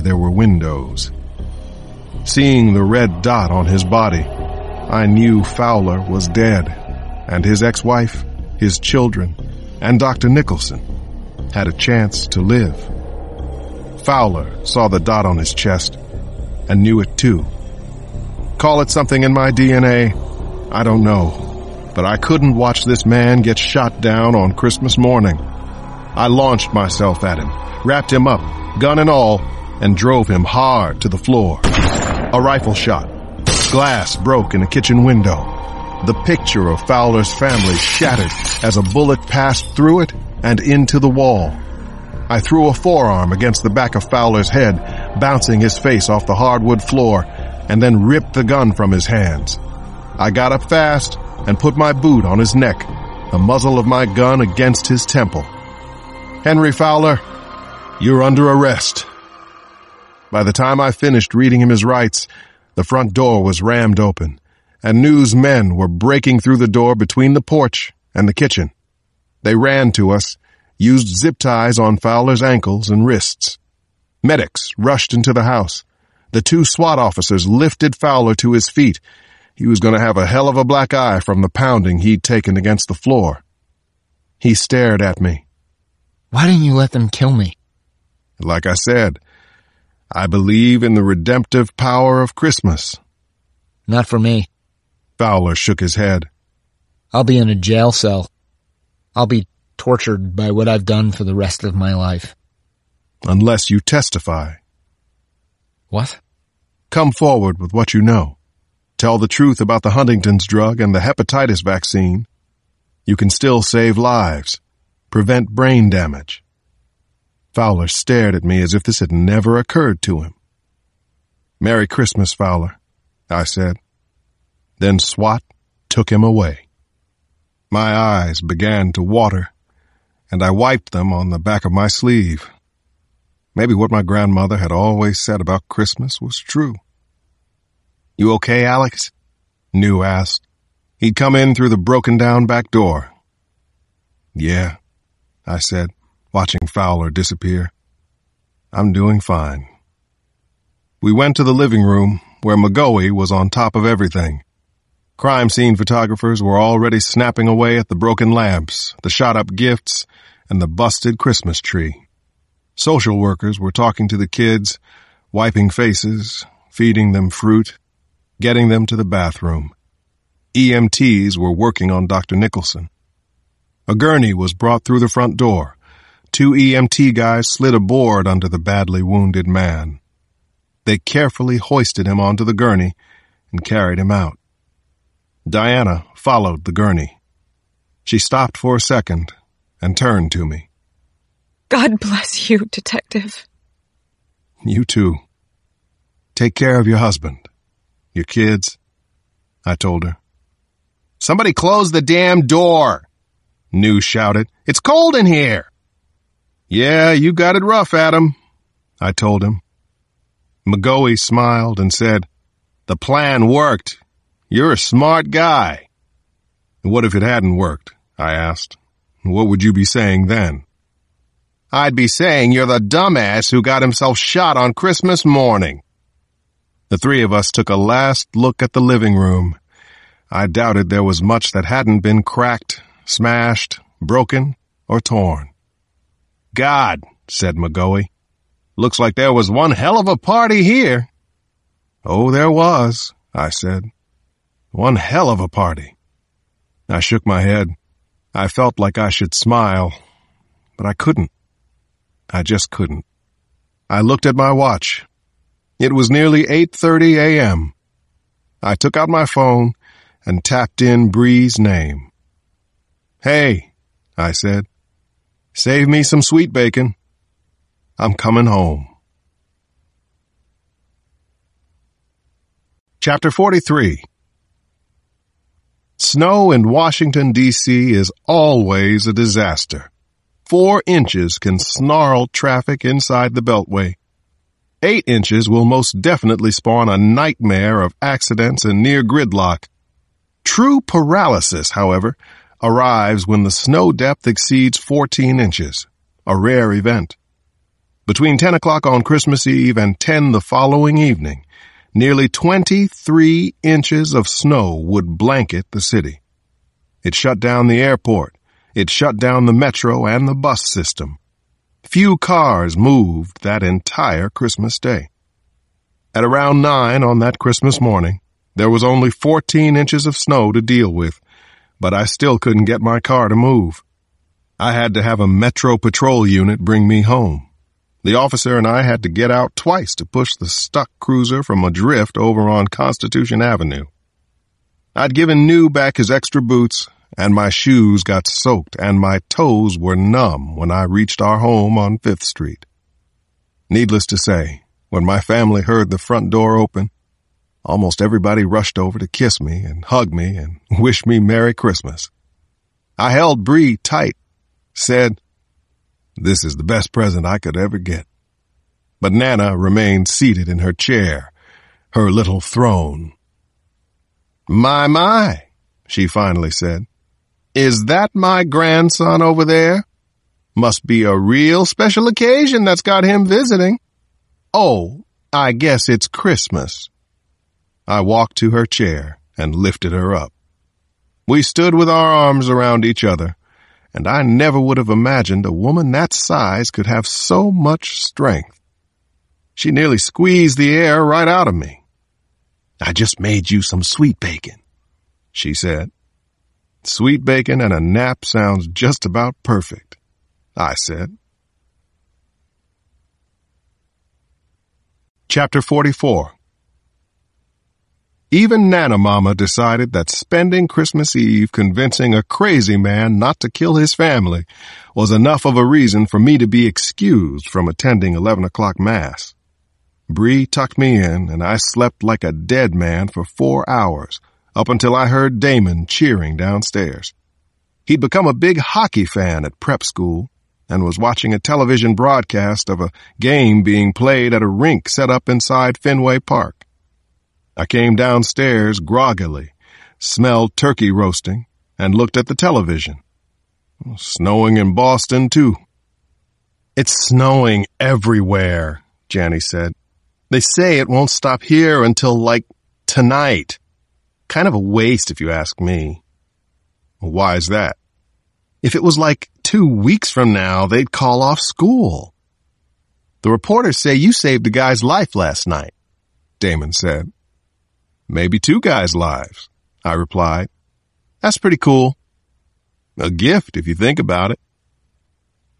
there were windows. Seeing the red dot on his body, I knew Fowler was dead, and his ex-wife, his children, and Dr. Nicholson had a chance to live. Fowler saw the dot on his chest and knew it too. Call it something in my DNA, I don't know, but I couldn't watch this man get shot down on Christmas morning. I launched myself at him, wrapped him up, gun and all, and drove him hard to the floor. A rifle shot. Glass broke in a kitchen window. The picture of Fowler's family shattered as a bullet passed through it and into the wall. I threw a forearm against the back of Fowler's head, bouncing his face off the hardwood floor, and then ripped the gun from his hands. I got up fast and put my boot on his neck, the muzzle of my gun against his temple. "Henry Fowler, you're under arrest." By the time I finished reading him his rights, the front door was rammed open, and newsmen were breaking through the door between the porch and the kitchen. They ran to us, used zip ties on Fowler's ankles and wrists. Medics rushed into the house. The 2 SWAT officers lifted Fowler to his feet. He was going to have a hell of a black eye from the pounding he'd taken against the floor. He stared at me. "Why didn't you let them kill me?" Like I said, I believe in the redemptive power of Christmas. "Not for me." Fowler shook his head. "I'll be in a jail cell. I'll be tortured by what I've done for the rest of my life." "Unless you testify." "What?" "Come forward with what you know. Tell the truth about the Huntington's drug and the hepatitis vaccine. You can still save lives, prevent brain damage." Fowler stared at me as if this had never occurred to him. "Merry Christmas, Fowler," I said. Then SWAT took him away. My eyes began to water, and I wiped them on the back of my sleeve. Maybe what my grandmother had always said about Christmas was true. "You okay, Alex?" New asked. He'd come in through the broken-down back door. "Yeah," I said, watching Fowler disappear. "I'm doing fine." We went to the living room, where McGoey was on top of everything. Crime scene photographers were already snapping away at the broken lamps, the shot-up gifts, and the busted Christmas tree. Social workers were talking to the kids, wiping faces, feeding them fruit, getting them to the bathroom. EMTs were working on Dr. Nicholson. A gurney was brought through the front door. 2 EMT guys slid a board under the badly wounded man. They carefully hoisted him onto the gurney and carried him out. Diana followed the gurney. She stopped for a second and turned to me. "God bless you, Detective." "You too. Take care of your husband, your kids," I told her. "Somebody close the damn door," New shouted. "It's cold in here." "Yeah, you got it rough, Adam," I told him. McGoey smiled and said, "The plan worked. You're a smart guy." "What if it hadn't worked?" I asked. "What would you be saying then?" "I'd be saying you're the dumbass who got himself shot on Christmas morning." The 3 of us took a last look at the living room. I doubted there was much that hadn't been cracked, smashed, broken, or torn. "God," said McGoey, "looks like there was one hell of a party here." "Oh, there was," I said. "One hell of a party." I shook my head. I felt like I should smile, but I couldn't. I just couldn't. I looked at my watch. It was nearly 8:30 a.m. I took out my phone and tapped in Bree's name. "Hey," I said, "save me some sweet bacon. I'm coming home." Chapter 43. Snow in Washington, D.C. is always a disaster. 4 inches can snarl traffic inside the Beltway. 8 inches will most definitely spawn a nightmare of accidents and near gridlock. True paralysis, however, arrives when the snow depth exceeds 14 inches, a rare event. Between 10 o'clock on Christmas Eve and 10 the following evening, nearly 23 inches of snow would blanket the city. It shut down the airport. It shut down the metro and the bus system. Few cars moved that entire Christmas day. At around 9 on that Christmas morning, there was only 14 inches of snow to deal with, but I still couldn't get my car to move. I had to have a Metro Patrol unit bring me home. The officer and I had to get out twice to push the stuck cruiser from a drift over on Constitution Avenue. I'd given New back his extra boots, and my shoes got soaked and my toes were numb when I reached our home on 5th Street. Needless to say, when my family heard the front door open, almost everybody rushed over to kiss me and hug me and wish me Merry Christmas. I held Bree tight, said, "This is the best present I could ever get." But Nana remained seated in her chair, her little throne. My, she finally said. "Is that my grandson over there? Must be a real special occasion that's got him visiting. Oh, I guess it's Christmas." I walked to her chair and lifted her up. We stood with our arms around each other, and I never would have imagined a woman that size could have so much strength. She nearly squeezed the air right out of me. "I just made you some sweet bacon," she said. "Sweet bacon and a nap sounds just about perfect," I said. Chapter 44. Even Nana Mama decided that spending Christmas Eve convincing a crazy man not to kill his family was enough of a reason for me to be excused from attending 11 o'clock Mass. Bree tucked me in, and I slept like a dead man for 4 hours, up until I heard Damon cheering downstairs. He'd become a big hockey fan at prep school and was watching a television broadcast of a game being played at a rink set up inside Fenway Park. I came downstairs groggily, smelled turkey roasting, and looked at the television. Snowing in Boston, too. "It's snowing everywhere," Janny said. "They say it won't stop here until, tonight. Kind of a waste if you ask me." "Why is that?" "If it was 2 weeks from now, they'd call off school." "The reporters say you saved a guy's life last night," Damon said. "Maybe 2 guys' lives," I replied. "That's pretty cool. A gift if you think about it."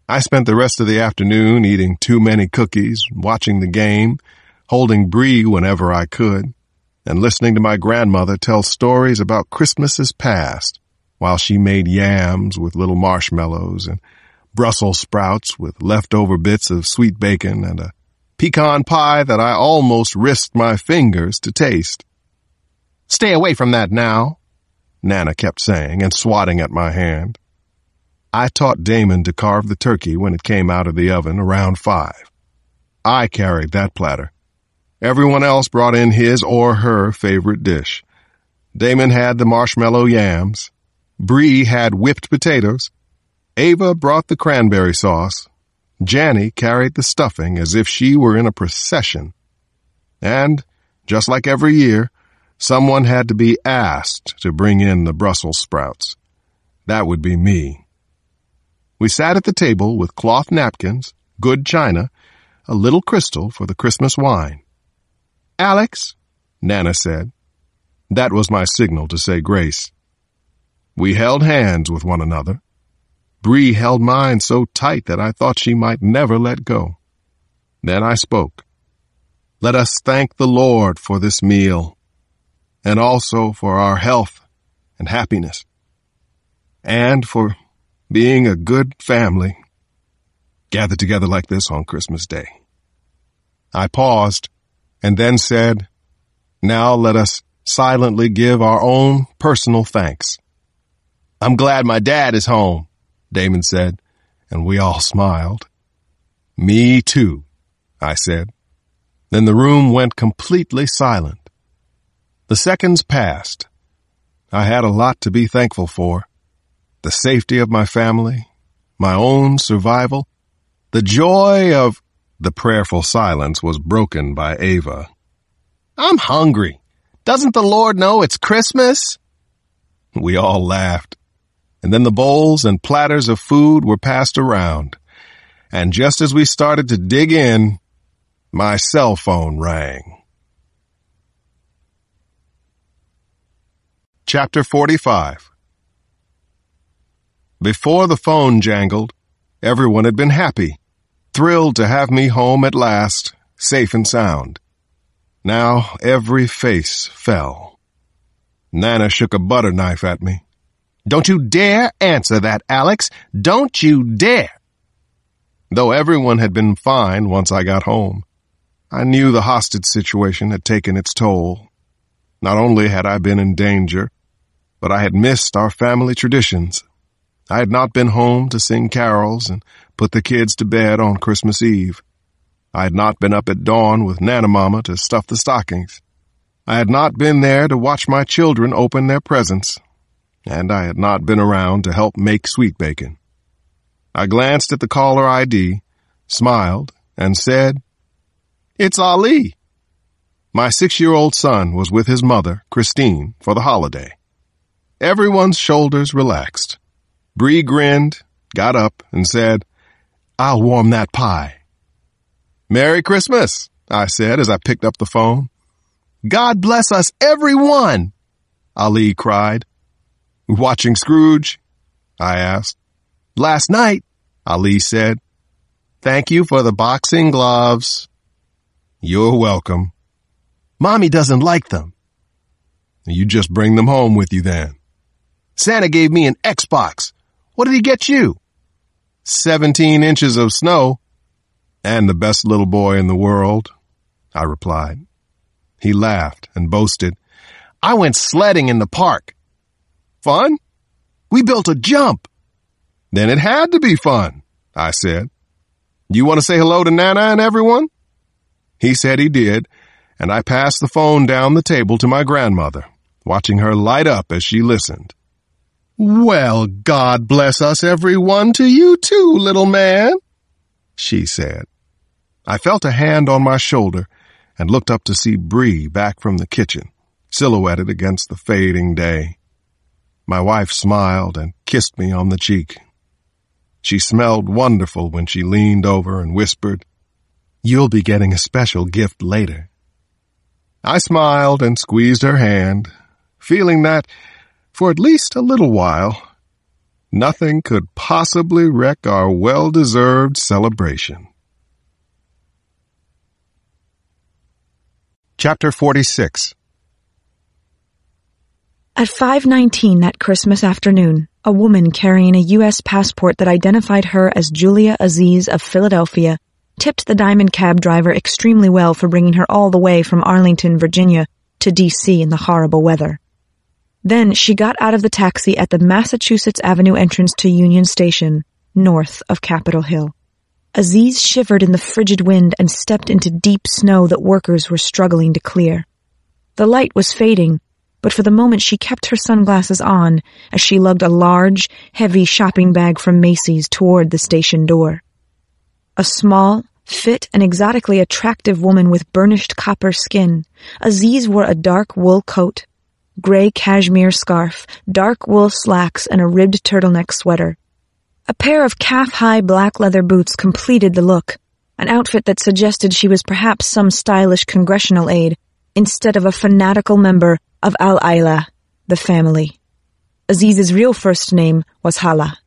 I spent the rest of the afternoon eating too many cookies, watching the game, holding Bree whenever I could, and listening to my grandmother tell stories about Christmases past while she made yams with little marshmallows and Brussels sprouts with leftover bits of sweet bacon and a pecan pie that I almost risked my fingers to taste. "Stay away from that now," Nana kept saying and swatting at my hand. I taught Damon to carve the turkey when it came out of the oven around 5. I carried that platter. Everyone else brought in his or her favorite dish. Damon had the marshmallow yams. Bree had whipped potatoes. Ava brought the cranberry sauce. Janny carried the stuffing as if she were in a procession. And, just like every year, someone had to be asked to bring in the Brussels sprouts. That would be me. We sat at the table with cloth napkins, good china, a little crystal for the Christmas wine. "Alex," Nana said. That was my signal to say grace. We held hands with one another. Bree held mine so tight that I thought she might never let go. Then I spoke. "Let us thank the Lord for this meal, and also for our health and happiness, and for being a good family gathered together like this on Christmas Day." I paused and then said, "Now let us silently give our own personal thanks." "I'm glad my dad is home," Damon said, and we all smiled. "Me too," I said. Then the room went completely silent. The seconds passed. I had a lot to be thankful for. The safety of my family, my own survival, the joy of The prayerful silence was broken by Ava. "I'm hungry. Doesn't the Lord know it's Christmas?" We all laughed, and then the bowls and platters of food were passed around. And just as we started to dig in, my cell phone rang. Chapter 45. Before the phone jangled, everyone had been happy, thrilled to have me home at last, safe and sound. Now every face fell. Nana shook a butter knife at me. "Don't you dare answer that, Alex! Don't you dare!" Though everyone had been fine once I got home, I knew the hostage situation had taken its toll. Not only had I been in danger, but I had missed our family traditions. I had not been home to sing carols and put the kids to bed on Christmas Eve. I had not been up at dawn with Nana Mama to stuff the stockings. I had not been there to watch my children open their presents, and I had not been around to help make sweet bacon. I glanced at the caller ID, smiled, and said, "It's Ali." My 6-year-old son was with his mother, Christine, for the holiday. Everyone's shoulders relaxed. Bree grinned, got up, and said, "I'll warm that pie." "Merry Christmas," I said as I picked up the phone. "God bless us, everyone," Ali cried. "Watching Scrooge?" I asked. "Last night," Ali said. "Thank you for the boxing gloves." "You're welcome." "Mommy doesn't like them." "You just bring them home with you then." "Santa gave me an Xbox. What did he get you?" 17 inches of snow. "And the best little boy in the world," I replied. He laughed and boasted, "I went sledding in the park." "Fun?" "We built a jump." "Then it had to be fun," I said. "You want to say hello to Nana and everyone?" He said he did, and I passed the phone down the table to my grandmother, watching her light up as she listened. "Well, God bless us everyone to you too, little man," she said. I felt a hand on my shoulder and looked up to see Bree back from the kitchen, silhouetted against the fading day. My wife smiled and kissed me on the cheek. She smelled wonderful when she leaned over and whispered, "You'll be getting a special gift later." I smiled and squeezed her hand, feeling that, for at least a little while, nothing could possibly wreck our well-deserved celebration. Chapter 46. At 5:19 that Christmas afternoon, a woman carrying a U.S. passport that identified her as Julia Aziz of Philadelphia tipped the Diamond cab driver extremely well for bringing her all the way from Arlington, Virginia, to D.C. in the horrible weather. Then she got out of the taxi at the Massachusetts Avenue entrance to Union Station, north of Capitol Hill. Aziz shivered in the frigid wind and stepped into deep snow that workers were struggling to clear. The light was fading, but for the moment she kept her sunglasses on as she lugged a large, heavy shopping bag from Macy's toward the station door. A small, fit, and exotically attractive woman with burnished copper skin, Aziz wore a dark wool coat, gray cashmere scarf, dark wool slacks, and a ribbed turtleneck sweater. A pair of calf-high black leather boots completed the look, an outfit that suggested she was perhaps some stylish congressional aide instead of a fanatical member of Al-Aila, the family. Aziz's real first name was Hala.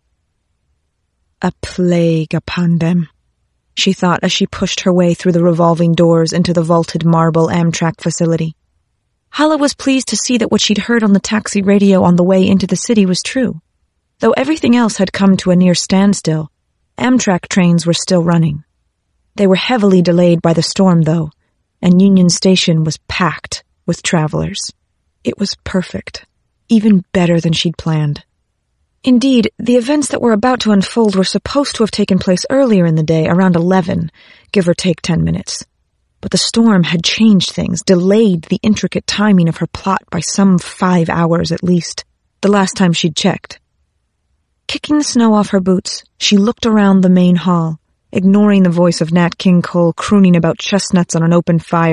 A plague upon them, she thought as she pushed her way through the revolving doors into the vaulted marble Amtrak facility. Hala was pleased to see that what she'd heard on the taxi radio on the way into the city was true. Though everything else had come to a near standstill, Amtrak trains were still running. They were heavily delayed by the storm, though, and Union Station was packed with travelers. It was perfect, even better than she'd planned. Indeed, the events that were about to unfold were supposed to have taken place earlier in the day, around 11, give or take 10 minutes. But the storm had changed things, delayed the intricate timing of her plot by some 5 hours at least, the last time she'd checked. Kicking the snow off her boots, she looked around the main hall, ignoring the voice of Nat King Cole crooning about chestnuts on an open fire.